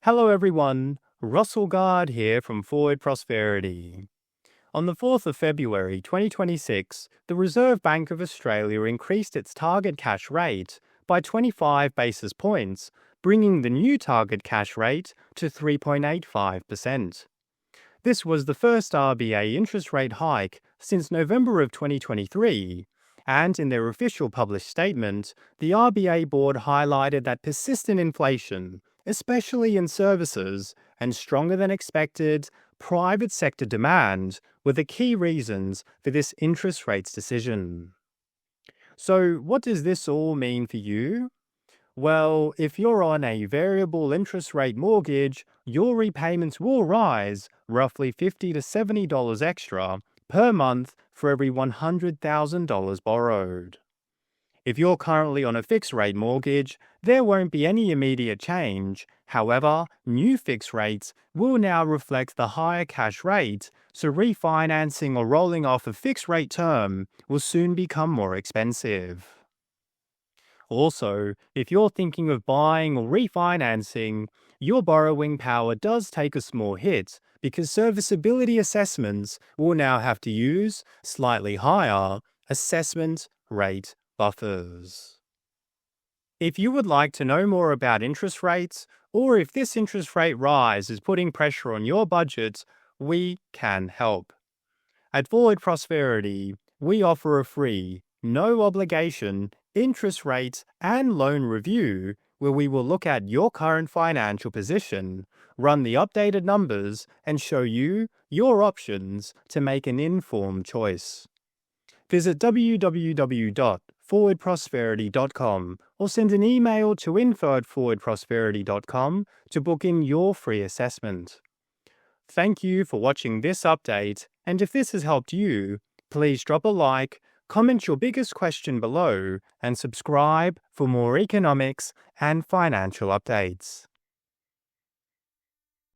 Hello everyone, Russell Guard here from Forward Prosperity. On the 4th of February 2026, the Reserve Bank of Australia increased its target cash rate by 25 basis points, bringing the new target cash rate to 3.85%. This was the first RBA interest rate hike since November of 2023, and in their official published statement, the RBA board highlighted that persistent inflation, especially in services, and stronger than expected private sector demand were the key reasons for this interest rates decision. So, what does this all mean for you? Well, if you're on a variable interest rate mortgage, your repayments will rise roughly $50 to $70 extra per month for every $100,000 borrowed. If you're currently on a fixed rate mortgage, there won't be any immediate change. However, new fixed rates will now reflect the higher cash rate, so refinancing or rolling off a fixed rate term will soon become more expensive. Also, if you're thinking of buying or refinancing, your borrowing power does take a small hit because serviceability assessments will now have to use slightly higher assessment rate buffers. If you would like to know more about interest rates, or if this interest rate rise is putting pressure on your budget, we can help. At Forward Prosperity, we offer a free, no obligation interest rate and loan review where we will look at your current financial position, run the updated numbers, and show you your options to make an informed choice. Visit www.forwardprosperity.com or send an email to info@forwardprosperity.com to book in your free assessment. Thank you for watching this update, and if this has helped you, please drop a like, comment your biggest question below, and subscribe for more economics and financial updates.